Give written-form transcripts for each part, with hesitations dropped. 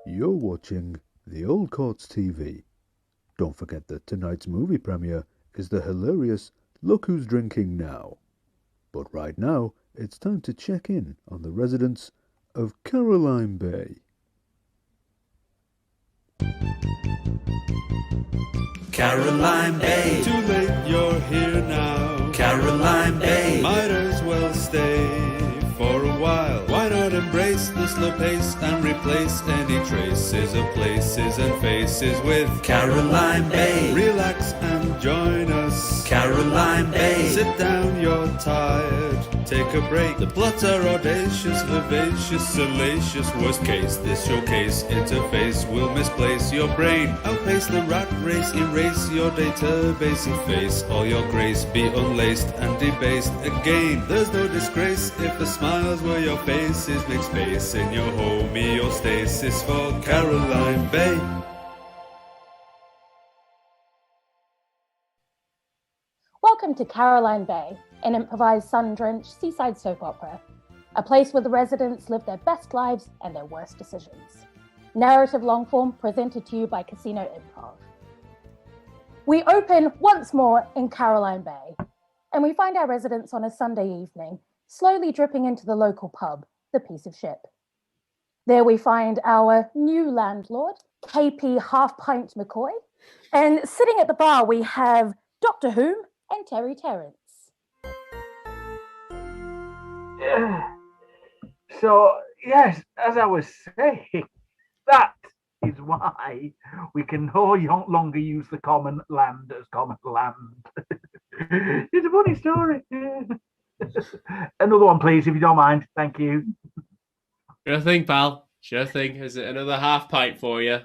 You're watching The Old Courts TV. Don't forget that tonight's movie premiere is the hilarious Look Who's Drinking Now. But right now, it's time to check in on the residents of Caroline Bay. Caroline Bay. Too late, you're here now. Caroline Bay. Might as well stay for a while. Why not embrace the slow pace and replace any traces of places and faces with Caroline Bay. Relax and join us. Caroline Bay. Sit down, you're tired. Take a break. The plots are audacious, vivacious, salacious. Worst case, this showcase interface will misplace your brain. Outpace the rat race, erase your database, efface all your grace, be unlaced and debased again. There's no disgrace if the smiles were your faces. Make space in your homeostasis for Caroline Bay. Welcome to Caroline Bay, an improvised sun-drenched seaside soap opera, a place where the residents live their best lives and their worst decisions. Narrative longform presented to you by Casino Improv. We open once more in Caroline Bay, and we find our residents on a Sunday evening, slowly dripping into the local pub, The Piece of Ship. There we find our new landlord, KP Half Pint McCoy, and sitting at the bar we have Dr. Whom and Terry Terrence. So, yes, as I was saying, that is why we can no longer use the common land as common land. It's a funny story. Another one, please, if you don't mind. Thank you. Sure thing, pal. Sure thing. Is it another half pint for you?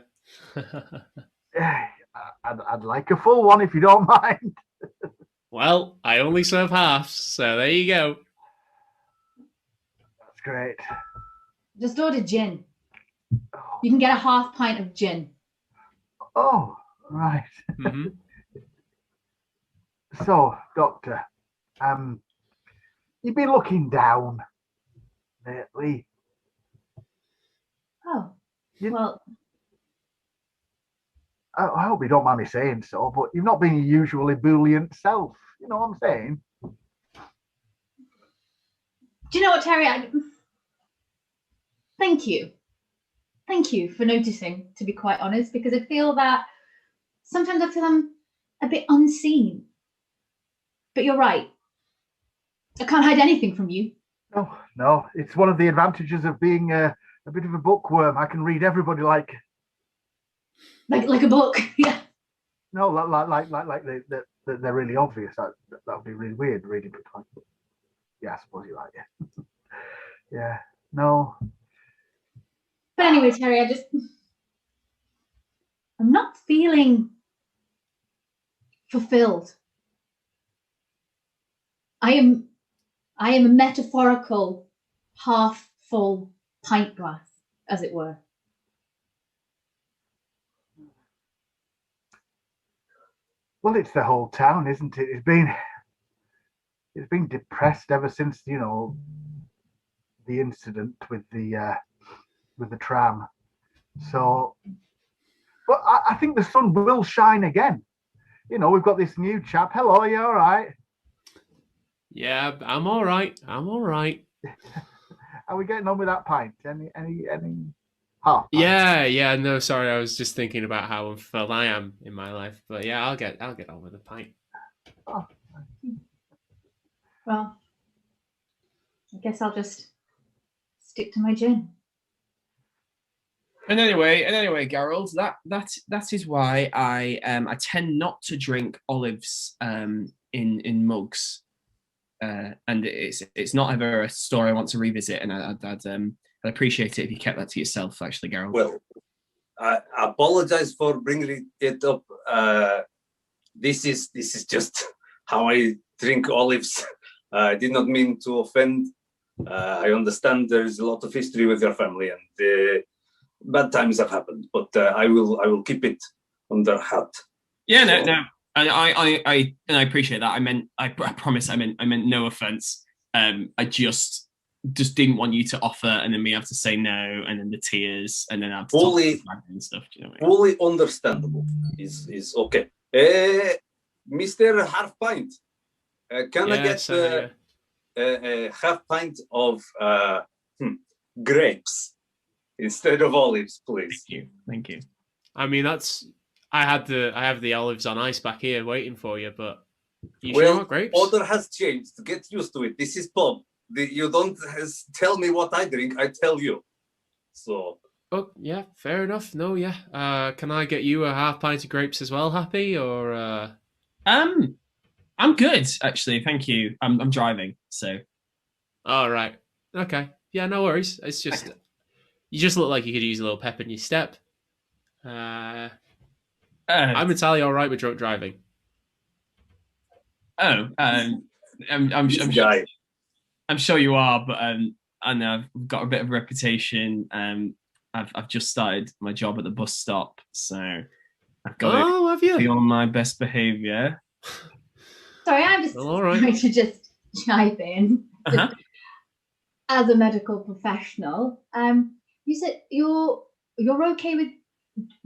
I'd like a full one, if you don't mind. Well, I only serve halves, so there you go. That's great. Just order gin. You can get a half pint of gin. Oh, right. Mm-hmm. So, Doctor, you've been looking down lately. Oh, You- well, I hope you don't mind me saying so, but you've not been your usual ebullient self. You know what I'm saying? do you know what, Terry? Thank you. Thank you for noticing, to be quite honest, because I feel that sometimes I'm a bit unseen. But you're right. I can't hide anything from you. No, it's one of the advantages of being a bit of a bookworm. I can read everybody like Like a book. Yeah. no, like they're really obvious. That would be really weird reading it like. Yeah, I suppose you're right. Yeah, yeah. No, But anyway, Terry, I'm not feeling fulfilled. I am a metaphorical half full pint glass, as it were. well, it's the whole town, isn't it? It's been depressed ever since the incident with the tram. So, but I think the sun will shine again. You know, we've got this new chap. Hello, are you all right? Yeah, I'm all right. I'm all right. Are we getting on with that pint? Any half? Yeah. No, sorry. I was just thinking about how unfulfilled I am in my life. But yeah, I'll get on with the pint. Oh. Well, I guess I'll just stick to my gin. And anyway, Gerald, that is why I tend not to drink olives in mugs, and it's not ever a story I want to revisit, and I'd appreciate it if you kept that to yourself, actually, Gerald. Well, I apologize for bringing it up. This is just how I drink olives. I did not mean to offend. I understand there is a lot of history with your family, and bad times have happened. But I will keep it under hat. Yeah, no, and I appreciate that. I promise, I meant no offense. I just just didn't want you to offer, and then me have to say no, and then the tears, and then I have to Fully- talk about and stuff. Do you know what I mean? Fully understandable. Is okay. Mr. Half Pint, can I Yeah, get so, a half pint of grapes instead of olives, please? Thank you. I mean, I have the olives on ice back here waiting for you, but you sure Well, you want grapes? order has changed. Get used to it. This is pub. You don't tell me what I drink. I tell you. So Oh, yeah, fair enough. No, yeah. Can I get you a half pint of grapes as well, Happy? Or I'm good actually. Thank you. I'm driving, so. all right, okay, yeah, no worries. It's just you just look like you could use a little pep in your step. I'm entirely all right with drunk driving. I'm this guy. I'm sure you are, but I know I've got a bit of a reputation. I've just started my job at the bus stop, so I've got to Have you? be on my best behaviour. Sorry, I'm just Well, all right. trying to just chime in. Uh-huh. As a medical professional, you said you're okay with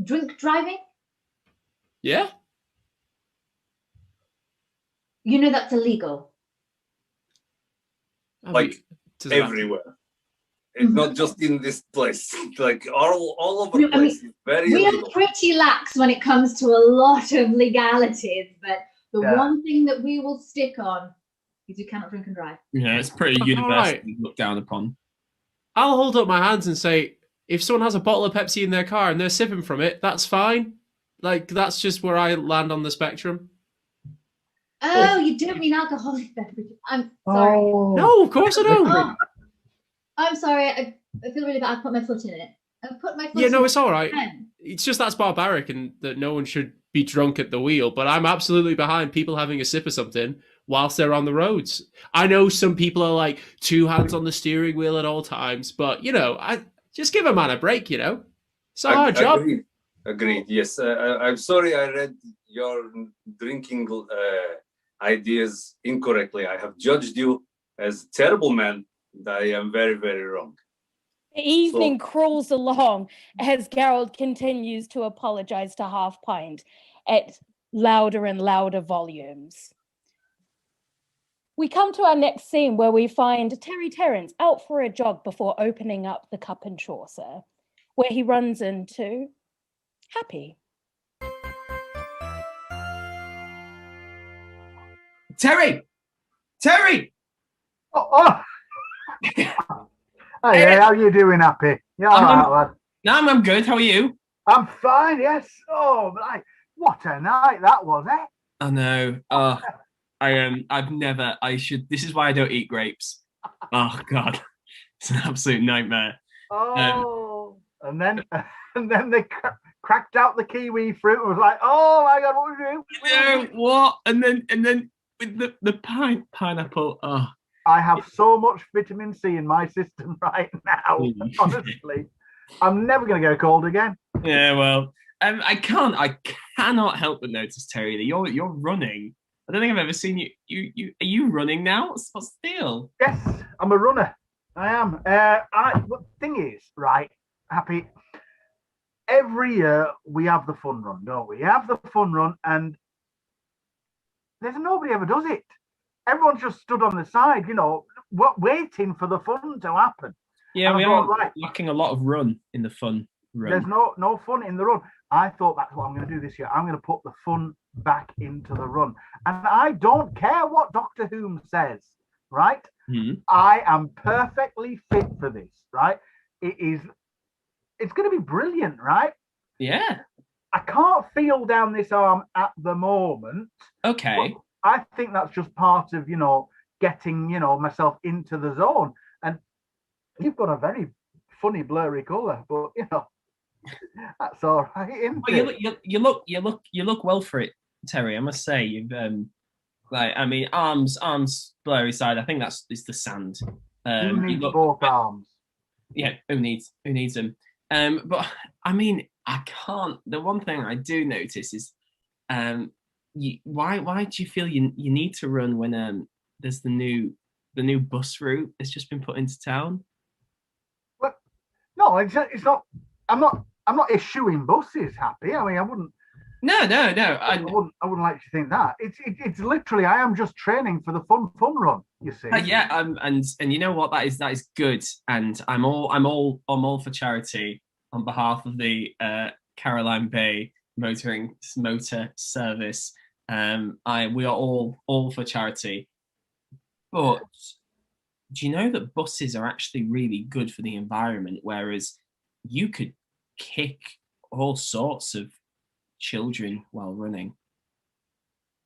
drink driving? Yeah. You know that's illegal. Like, Does it matter? Everywhere. It's not just in this place. Like all over No, the I mean, place. It's very We are illegal. pretty lax when it comes to a lot of legalities, but the Yeah. one thing that we will stick on is you cannot drink and drive. Yeah, it's pretty All universally looked down upon. I'll hold up my hands and say, if someone has a bottle of Pepsi in their car and they're sipping from it, that's fine. Like, that's just where I land on the spectrum. Oh, you don't mean alcoholic beverages. I'm sorry. Oh. No, of course I don't. Oh, I'm sorry. I feel really bad. I put my foot in it. I put my foot Yeah, in no, it's all right. it. It's just that's barbaric and that no one should be drunk at the wheel. But I'm absolutely behind people having a sip of something whilst they're on the roads. I know some people are like 2 hands on the steering wheel at all times, but I just give a man a break. It's a hard job. Agreed. Yes. I'm sorry. I read your drinking ideas incorrectly. I have judged you as a terrible man. And I am very, very wrong. The evening crawls along as Gerald continues to apologize to Half Pint at louder and louder volumes. We come to our next scene where we find Terry Terrence out for a jog before opening up the Cup and Chaucer, where he runs into Happy. Terry! Oh. Hey, how you doing, Happy? Yeah, all right, lad. No, I'm good. How are you? I'm fine, yes. Oh, what a night that was, eh? I know. I've never. This is why I don't eat grapes. Oh God, it's an absolute nightmare. Oh, and then they cracked out the kiwi fruit and was like, oh my God, what are we doing? You know what? And then with the pineapple. Oh, I have so much vitamin C in my system right now. Honestly, I'm never going to go cold again. yeah. Well, I cannot help but notice, Terry, that you're running. I don't think I've ever seen you. Are you running now? What's the deal? Yes, I'm a runner. I am. The thing is, right, Happy. Every year we have the fun run, don't we? We have the fun run, and there's nobody ever does it. Everyone's just stood on the side, waiting for the fun to happen. Yeah, And we I are thought, right, lacking a lot of run in the fun run. there's no fun in the run. I thought that's what I'm going to do this year. I'm going to put the fun back into the run. And I don't care what Dr. Whom says, right? Mhm. I am perfectly fit for this, right? It's going to be brilliant, right? Yeah. I can't feel down this arm at the moment. Okay. I think that's just part of, getting, myself into the zone. And you've got a very funny, blurry colour, but, that's all right, isn't it? Well, you look well for it, Terry. I must say, you've arms blurry side. I think it's the sand. Who needs both arms? Yeah, who needs them? But I mean, I can't. The one thing I do notice is, why do you feel you need to run when there's the new new bus route that's just been put into town? But no, it's not. I'm not eschewing buses, Happy. I mean, I wouldn't. No. I wouldn't like to think that. It's literally. I am just training for the fun run. You see. Yeah. And you know what? That is good. And I'm all for charity on behalf of the Caroline Bay motor service. We are all for charity. But do you know that buses are actually really good for the environment? Whereas you could kick all sorts of children while running.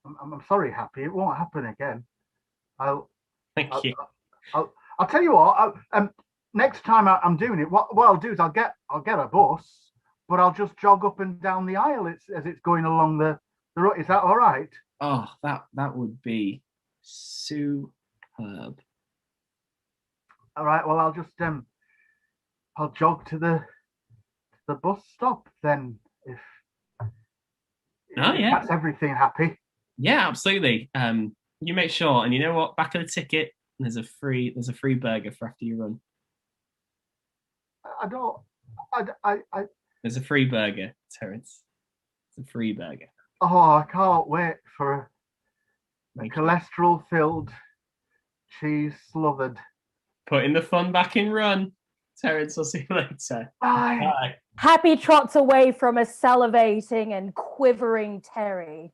I'm sorry, Happy. It won't happen again. Thank you. I'll tell you what. Next time I'm doing it, what I'll do is I'll get a bus, but I'll just jog up and down the aisle as it's going along the road. Is that all right? Oh, that would be superb. All right. Well, I'll just I'll jog to the bus stop then. If yeah, that's everything, Happy. Yeah, absolutely. You make sure, and you know what? Back of the ticket, there's a free burger for after you run. There's a free burger, Terence. It's a free burger. Oh, I can't wait for a cholesterol-filled, cheese slathered. Putting the fun back in run. Terence, I'll see you later. Bye. Bye. Happy trots away from a salivating and quivering Terry.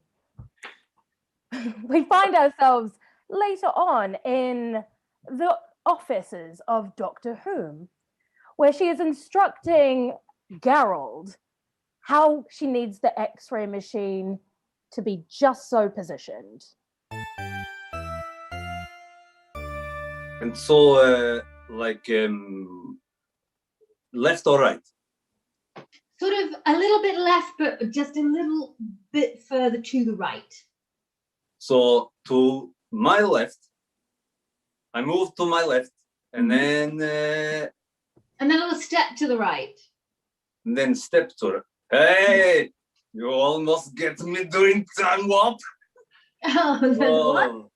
We find ourselves later on in the offices of Dr. Whom, where she is instructing Gerald how she needs the X-ray machine to be just so positioned. And so, left or right? Sort of a little bit left, but just a little bit further to the right. So to my left, I move to my left, and then a little step to the right. And then step to. Hey, you almost get me doing time warp. Oh,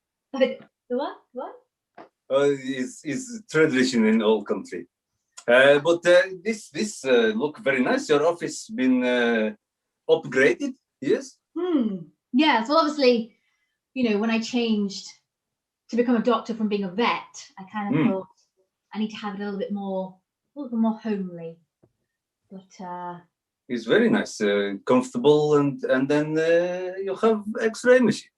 what? What? It's tradition in all country. But this look very nice. Your office been upgraded, yes? Yeah. So obviously, when I changed to become a doctor from being a vet, I kind of thought I need to have it a little bit more homely. But it's very nice, comfortable, and then you have X-ray machine.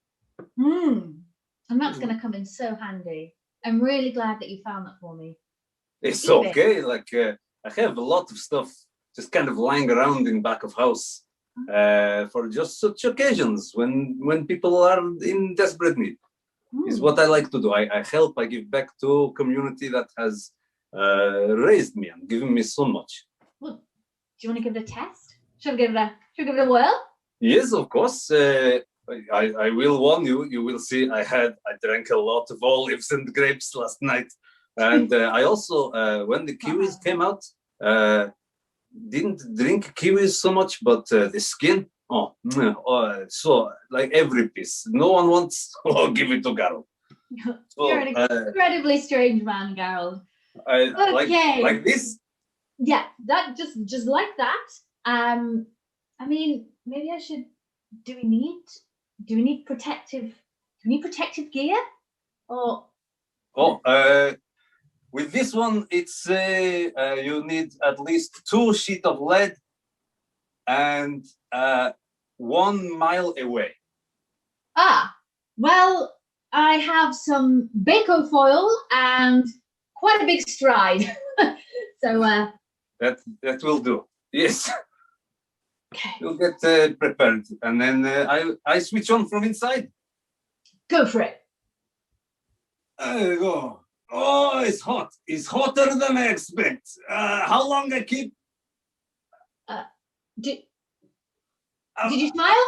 And that's going to come in so handy. I'm really glad that you found that for me. It's okay. I have a lot of stuff just kind of lying around in back of house for just such occasions when people are in desperate need. Is what I like to do. I help. I give back to a community that has raised me and given me so much. Well, do you want to give it a test? Should we give it a whirl? Yes, of course. I will warn you. You will see. I drank a lot of olives and grapes last night, and I also, when the kiwis came out, didn't drink kiwis so much, but the skin. So like every piece. No one wants. Oh, give it to Gerald. So, you're an incredibly strange man, Gerald. Okay. Like this. Yeah, that just like that. I mean, maybe I should. Do we need protective gear? Or with this one, it's you need at least 2 sheets of lead and 1 mile away. Well, I have some Bako foil and quite a big stride. So that will do. Yes. Okay. You'll get prepared, and then I switch on from inside. Go for it. There you go. Oh, it's hot. It's hotter than I expect. How long I keep? Did you smile?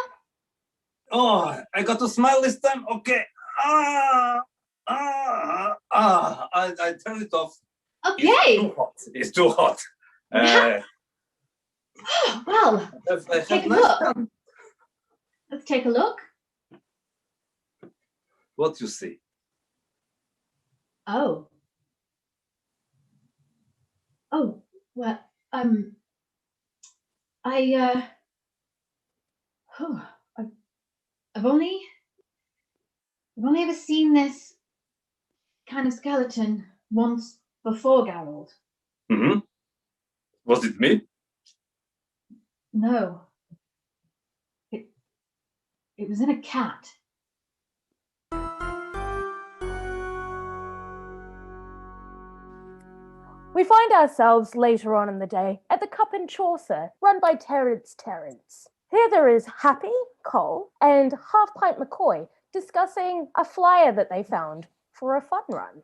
Oh, I got to smile this time. Okay. I turn it off. Okay. It's too hot. Well, let's take a look. Let's take a look. What you see? Oh. Oh, well, I oh, I've only ever seen this kind of skeleton once before, Gerald. Hmm. Was it me? No. It was in a cat. We find ourselves later on in the day at the Cup and Chaucer, run by Terence Terence. Here there is Happy, Cole, and Half Pint McCoy discussing a flyer that they found for a fun run.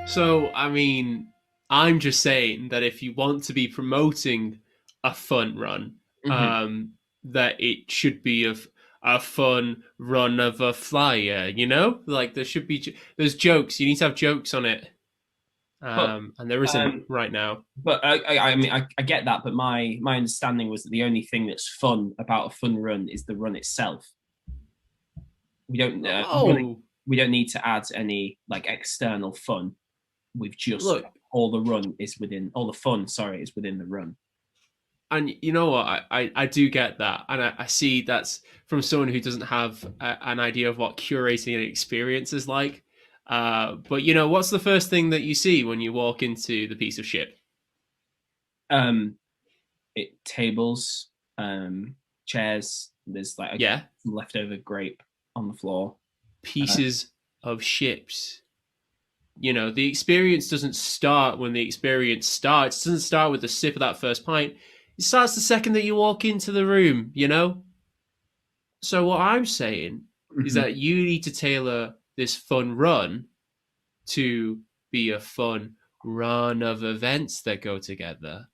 So, I mean, I'm just saying that if you want to be promoting a fun run, that it should be a fun run of a flyer, you know? Like, there should be, there's jokes. You need to have jokes on it. And there isn't right now. But I mean, I get that, but my understanding was that the only thing that's fun about a fun run is the run itself. We don't need to add any like external fun. We've just all the fun is within the run. And you know what? I do get that. And I see that's from someone who doesn't have an idea of what curating an experience is like. But, you know, what's the first thing that you see when you walk into the piece of shit? Tables, chairs. There's like a leftover grape on the floor. Pieces of ships. You know, the experience doesn't start when the experience starts. It doesn't start with the sip of that first pint. It starts the second that you walk into the room, you know? So what I'm saying is that you need to tailor this fun run to be a fun run of events that go together.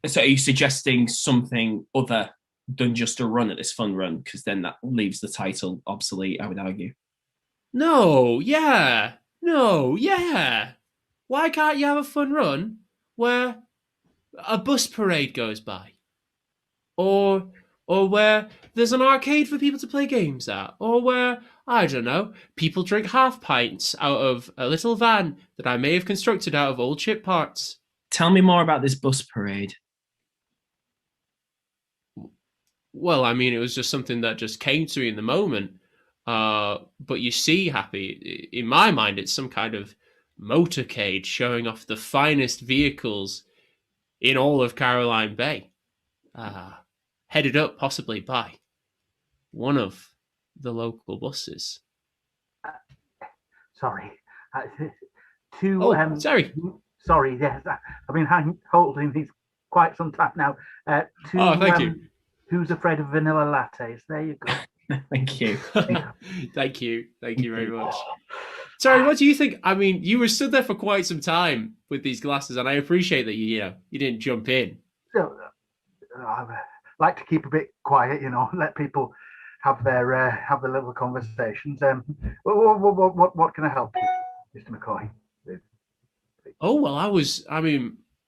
So are you suggesting something other than just a run at this fun run? Because then that leaves the title obsolete, I would argue. No, yeah. Why can't you have a fun run where a bus parade goes by? Or where there's an arcade for people to play games at? Or where, I don't know, people drink half pints out of a little van that I may have constructed out of old chip parts? Tell me more about this bus parade. Well, I mean, it was just something that just came to me in the moment. But you see, Happy, in my mind, it's some kind of motorcade showing off the finest vehicles in all of Caroline Bay. Headed up possibly by one of the local buses. Sorry. Sorry. Sorry, yes. I've been holding these quite some time now. Thank you. Who's afraid of vanilla lattes? There you go. Thank you. Thank you very much. Sorry, what do you think? I mean, you were stood there for quite some time with these glasses, and I appreciate that you didn't jump in. So, I like to keep a bit quiet, let people have their little conversations. What can I help you, Mr. McCoy, with? Oh, well,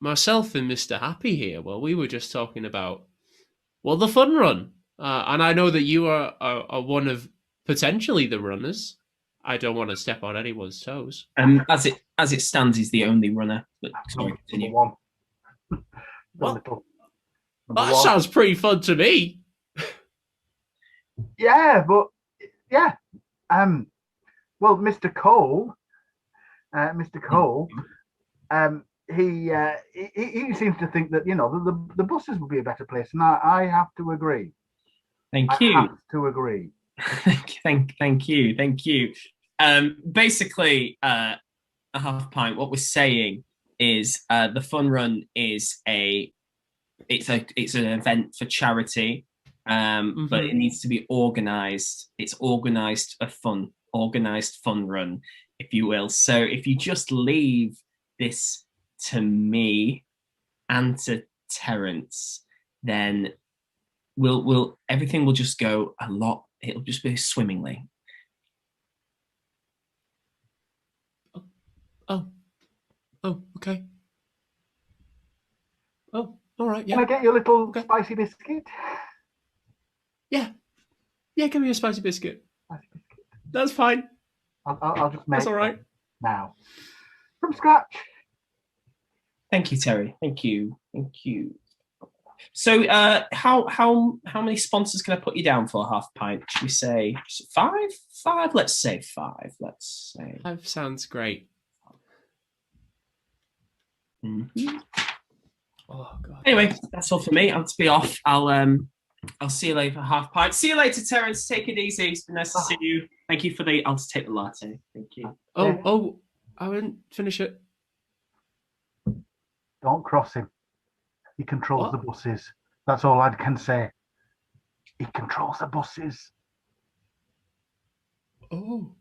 myself and Mr. Happy here, well, we were just talking about, the fun run. And I know that you are one of potentially the runners. I don't want to step on anyone's toes. As it stands, he's the only runner. But sorry, continue. One. That sounds pretty fun to me. Yeah, but yeah. Well, Mr. Cole, he seems to think that the buses would be a better place, and I have to agree. Thank you. I have to agree. Thank you. Basically, a half pint. What we're saying is the fun run is it's an event for charity, but it needs to be organized. It's organized fun run, if you will. So if you just leave this to me and to Terence, then everything will just go a lot. It'll just be swimmingly. Oh, okay. Oh, all right. Yeah. Can I get you a little spicy biscuit? Yeah, give me a spicy biscuit. That's fine. I'll just make That's all right. them now from scratch. Thank you, Terry. Thank you. So, how many sponsors can I put you down for half pint? Should we say 5? 5. Let's say 5. Let's say 5 sounds great. Mhm. Oh god. Anyway, that's all for me. I'll be off. I'll see you later for half pint. See you later, Terence. Take it easy. It's been nice to see you. Thank you for the. I'll just take the latte. Thank you. Oh, I didn't finish it. Don't cross him. He controls What? the buses. That's all I can say. He controls the buses. Oh,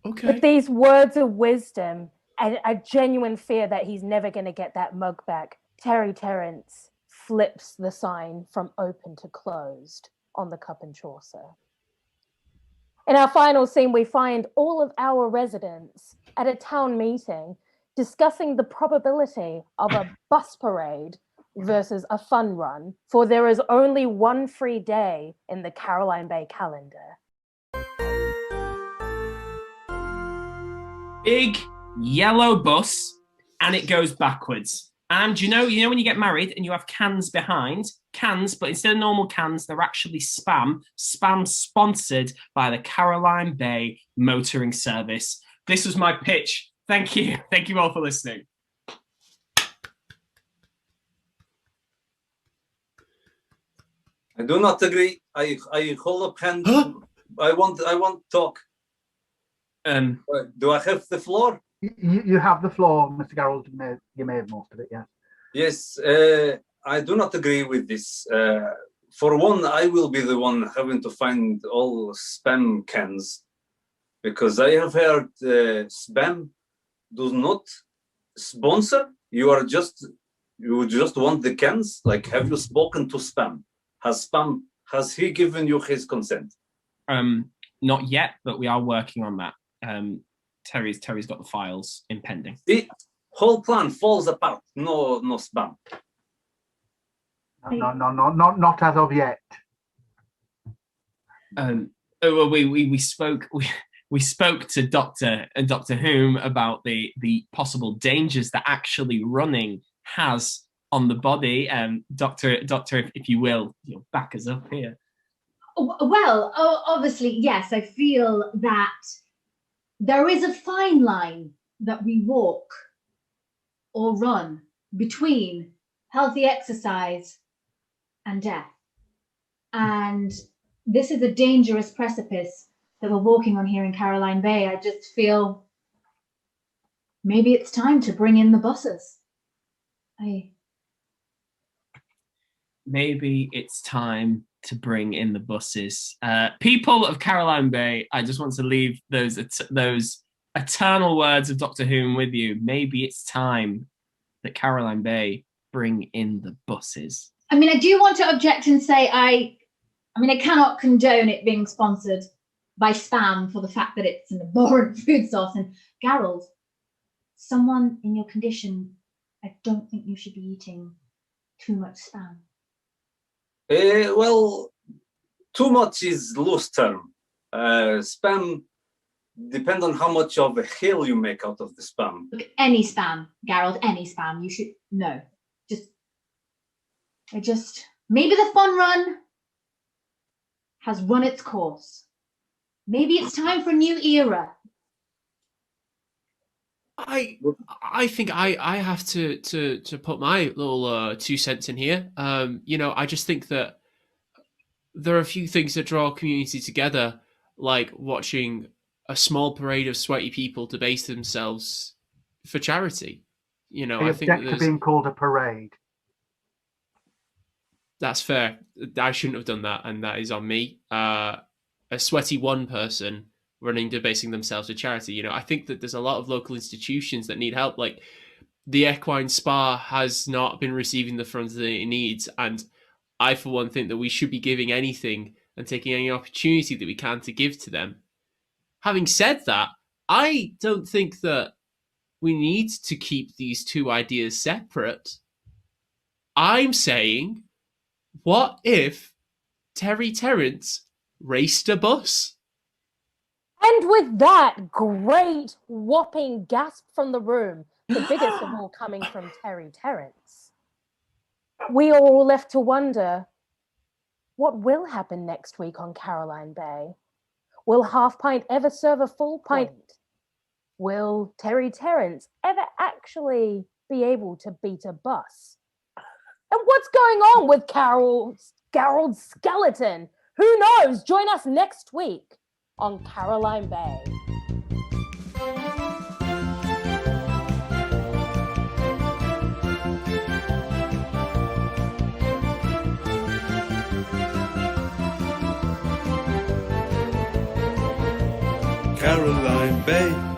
okay. With these words of wisdom and a genuine fear that he's never going to get that mug back, Terry Terrence flips the sign from open to closed on the cup and chaucer. In our final scene, we find all of our residents at a town meeting discussing the probability of a bus parade versus a fun run, for there is only one free day in the Caroline Bay calendar. Big yellow bus, and it goes backwards. And you know when you get married and you have cans behind, cans, but instead of normal cans, they're actually Spam sponsored by the Caroline Bay Motoring Service. This was my pitch. Thank you all for listening. I do not agree. I hold up hand. Huh? I want to talk. Do I have the floor? You have the floor, Mr. Garrald. You made most of it, yeah. Yes, I do not agree with this. For one, I will be the one having to find all Spam cans, because I have heard Spam does not sponsor. You just want the cans. Like, have you spoken to Spam? Has he given you his consent? Not yet, but we are working on that. Terry's got the files impending. The whole plan falls apart. No Spam. No, not as of yet. Well, we spoke to Doctor Whom about the possible dangers that actually running has on the body. Doctor, if you will, back us up here. Well, obviously, yes. I feel that there is a fine line that we walk or run between healthy exercise and death. And this is a dangerous precipice that we're walking on here in Caroline Bay. I just feel maybe it's time to bring in the buses. Maybe it's time to bring in the buses. People of Caroline Bay, I just want to leave those eternal words of Doctor Who with you. Maybe it's time that Caroline Bay bring in the buses. I mean, I do want to object and say I cannot condone it being sponsored by Spam for the fact that it's an abhorrent food source. And Garrald, someone in your condition, I don't think you should be eating too much Spam. Well, too much is loose term. Spam depends on how much of a hill you make out of the Spam. Look, any Spam, Garrald, any Spam. You should no. Maybe the fun run has run its course. Maybe it's time for a new era. I think I have to put my little 2 cents in here. I just think that there are a few things that draw a community together, like watching a small parade of sweaty people debase themselves for charity. I think to being called a parade. That's fair. I shouldn't have done that, and that is on me. A sweaty one person running debasing themselves for charity. I think that there's a lot of local institutions that need help. Like the Equine Spa has not been receiving the funds that it needs, and I, for one, think that we should be giving anything and taking any opportunity that we can to give to them. Having said that, I don't think that we need to keep these two ideas separate. I'm saying, what if Terry Terrence raced a bus? And with that great whopping gasp from the room, the biggest of all coming from Terry Terrence, we are all left to wonder what will happen next week on Caroline Bay. Will Half Pint ever serve a full pint? Will Terry Terrence ever actually be able to beat a bus? And what's going on with Gerald's skeleton? Who knows? Join us next week on Caroline Bay. Caroline Bay.